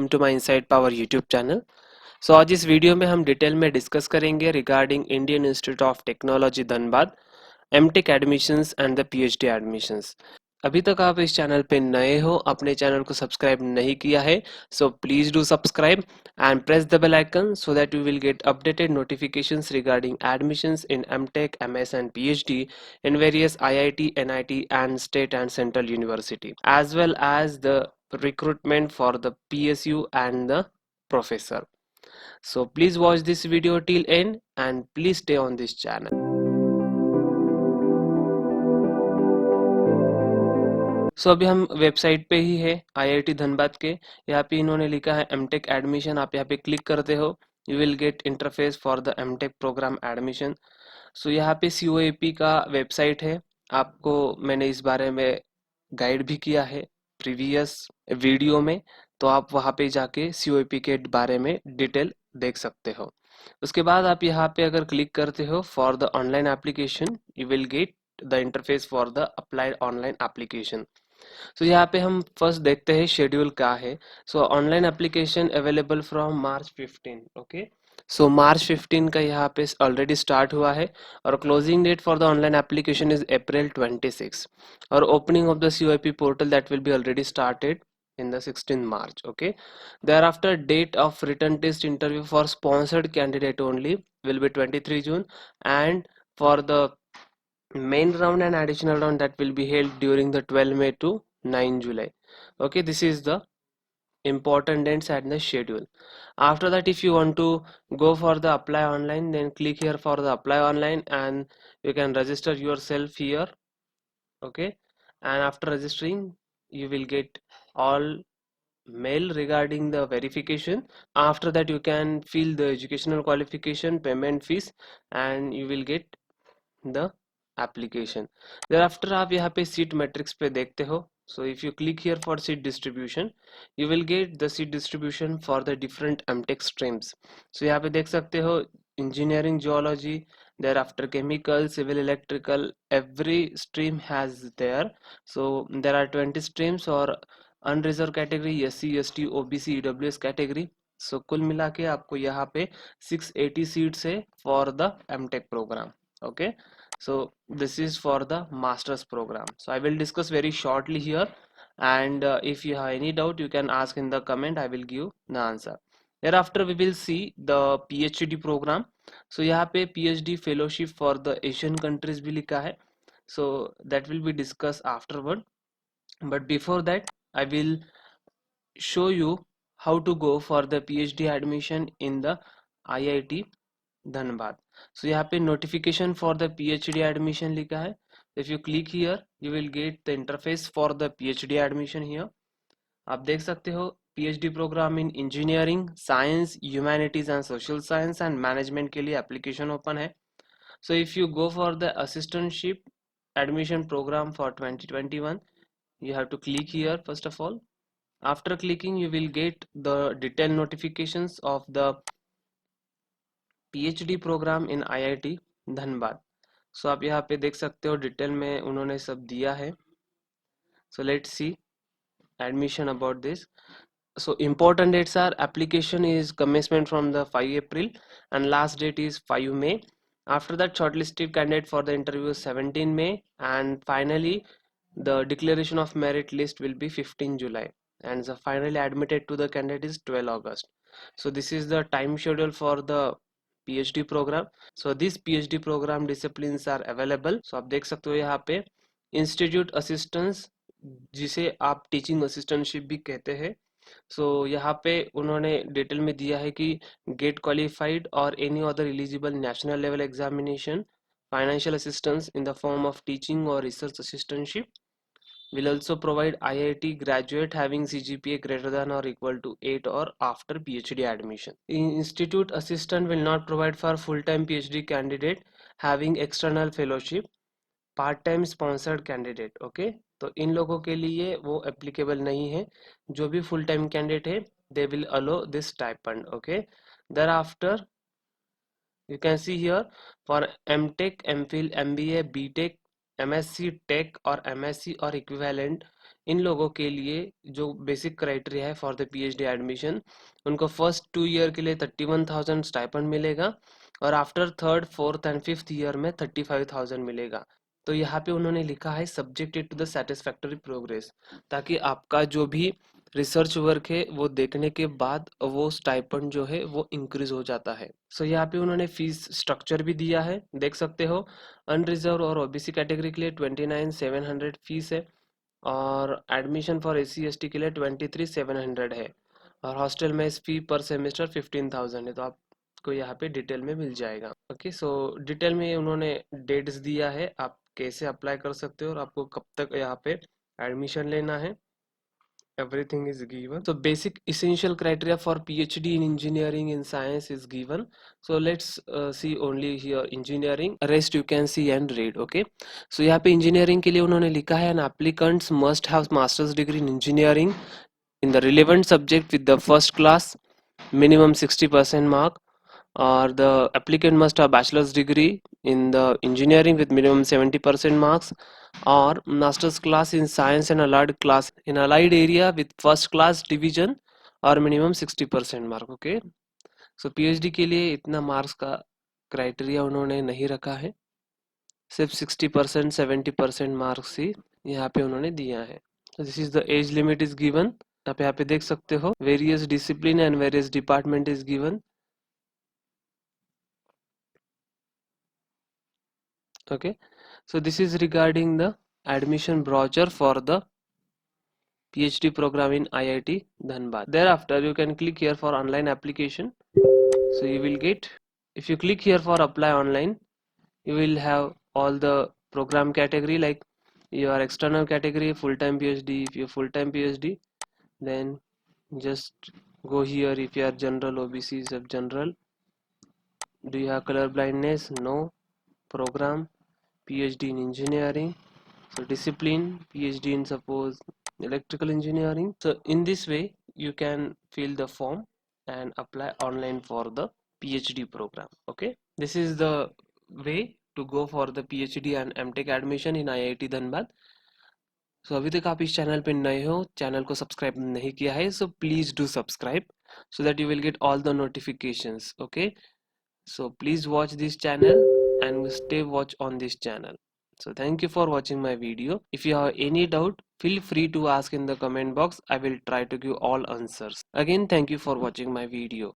Welcome to my inside power YouTube channel. So आज इस video में हम डिटेल में डिस्कस करेंगे regarding Indian Institute of Technology Dhanbad MTech admissions and the PhD admissions. अभी तक आप इस चैनल पे नए हो, अपने चैनल को सब्सक्राइब नहीं किया है, so please do subscribe and press the bell icon so that you will get updated notifications regarding admissions in MTech, MS and PhD in various IIT, NIT and state and central university, as well as the recruitment for the PSU and the professor. So please watch this video till end and please stay on this channel. सो अभी हम website पे ही है IIT Dhanbad के। यहाँ पे इन्होंने लिखा है एमटेक एडमिशन। आप यहाँ पे क्लिक करते हो, you will get interface for the MTech program admission. So यहाँ पे सीओएपी का वेबसाइट है। आपको मैंने इस बारे में गाइड भी किया है प्रीवियस वीडियो में, तो आप वहाँ पे जाके सीओएपी के बारे में डिटेल देख सकते हो। उसके बाद आप यहाँ पे अगर क्लिक करते हो for the online application, you will get the interface for the applied online application. तो यहाँ पे हम फर्स्ट देखते हैं शेड्यूल क्या है। So online application available from March 15। Okay, so March 15 का यहाँ पे ऑलरेडी स्टार्ट हुआ है और closing date for the online application is April 26 और opening of the COAP portal that will be already started in the 16th March. Okay, thereafter date of written test interview for sponsored candidate only will be 23 June, and for the main round and additional round that will be held during the 12 May to 9 July. Okay, this is the important dates and the schedule. After that, if you want to go for the apply online, then click here for the apply online and you can register yourself here. Okay, and after registering you will get all mail regarding the verification. After that you can fill the educational qualification, payment fees, and you will get the application. Thereafter आप यहाँ पे seat matrix पे देखते हो. So if you click here for seat distribution, you will get the seat distribution for the different MTech streams. So यहाँ पे देख सकते हो engineering, geology, thereafter chemical, civil, electrical, every stream has there. So there are 20 streams और unreserved category SC, ST, OBC, EWS category. So कुल मिला के आपको यहाँ पे 680 सीट्स है for the MTech program. Okay, so this is for the masters program. So I will discuss very shortly here, and if you have any doubt you can ask in the comment, I will give the answer. Thereafter we will see the PhD program. So यहाँ पे PhD fellowship for the Asian countries भी लिखा है, so that will be discussed afterward. But before that I will show you how to go for the PhD admission in the IIT Dhanbad. So यहाँ पे notification for the PhD admission लिखा है. If you click here, you will get the interface for the PhD admission here. आप देख सकते हो PhD program in engineering, science, humanities and social science and management के लिए application open है. So if you go for the assistantship admission program for 2021, you have to click here first of all. After clicking, you will get the detailed notifications of the PhD program in IIT Dhanbad. So आप यहाँ पे देख सकते हो detail में उन्होंने सब दिया है. So let's see admission about this. So important dates are application is commencement from the 5 April and last date is 5 May. After that shortlisted candidate for the interview is 17 May, and finally the declaration of merit list will be 15 July and the finally admitted to the candidate is 12 August. So this is the time schedule for the PhD program. So this PhD program disciplines are available. So आप देख सकते हो यहाँ पे institute assistance, जिसे आप teaching assistantship भी कहते हैं. सो यहाँ पे उन्होंने डिटेल में दिया है कि गेट क्वालिफाइड और any other eligible national level examination, financial assistance in the form of teaching और research assistantship. Will also provide IIT graduate having CGPA greater than or equal to 8 or after PhD admission. Institute assistant will not provide for full-time PhD candidate having external fellowship, part time sponsored candidate. Okay, तो इन लोगों के लिए वो applicable नहीं है. जो भी full time candidate है they will allow this stipend. Okay, thereafter you can see here for MTech, MPhil, MBA, BTech, MSc Tech or MSc or equivalent, इन लोगों के लिए जो बेसिक क्राइटेरिया है फॉर द पीएचडी एडमिशन, उनको first 2 year के लिए 31,000 stipend मिलेगा और after third fourth and fifth year में 35,000 मिलेगा। तो यहाँ पे उन्होंने लिखा है subjected to the satisfactory progress, ताकि आपका जो भी रिसर्च वर्क है वो देखने के बाद वो स्टाइपेंड जो है वो इंक्रीज हो जाता है। सो यहाँ पे उन्होंने फीस स्ट्रक्चर भी दिया है, देख सकते हो। अनरिजर्व और ओबीसी कैटेगरी के लिए 29,700 फीस है और एडमिशन फॉर SC ST के लिए 23,700 है और हॉस्टल में फी पर सेमेस्टर 15,000 है। तो आपको यहाँ पे डिटेल में मिल जाएगा। ओके, सो डिटेल में उन्होंने डेट्स दिया है, आप कैसे अप्लाई कर सकते हो और आपको कब तक यहाँ पे एडमिशन लेना है, everything is given. So basic essential criteria for PhD in engineering in science is given. So let's see only here engineering, rest you can see and read. Okay, so यहाँ पे engineering के लिए उन्होंने लिखा है an applicants must have master's degree in engineering in the relevant subject with the first class, minimum 60% mark, or the applicant must have bachelor's degree in the engineering with minimum 70% marks, or master's class in science and allied class in allied area with first class division और minimum 60% mark. Okay, सो PhD के लिए इतना marks का criteria उन्होंने नहीं रखा है, सिर्फ 60% 70% मार्क्स ही यहाँ पे उन्होंने दिया है। This is the age limit is given, आप यहाँ पे देख सकते हो। Various discipline and various department is given. Okay, so this is regarding the admission brochure for the PhD program in IIT Dhanbad. Thereafter you can click here for online application. So you will get, if you click here for apply online, you will have all the program category, like your external category, full-time PhD. If you full-time PhD, then just go here. If you are general, OBC, sub general. Do you have color blindness? No. Program PhD in engineering. So discipline, PhD in suppose electrical engineering. So in this way you can fill the form and apply online for the PhD program. Okay, this is the way to go for the PhD and MTech admission in IIT Dhanbad. So अभी तक आप इस channel पे नए हो, channel को subscribe नहीं किया है, so please do subscribe so that you will get all the notifications. Okay, so please watch this channel and stay watch on this channel. So thank you for watching my video. If you have any doubt, feel free to ask in the comment box. I will try to give all answers. Again, thank you for watching my video.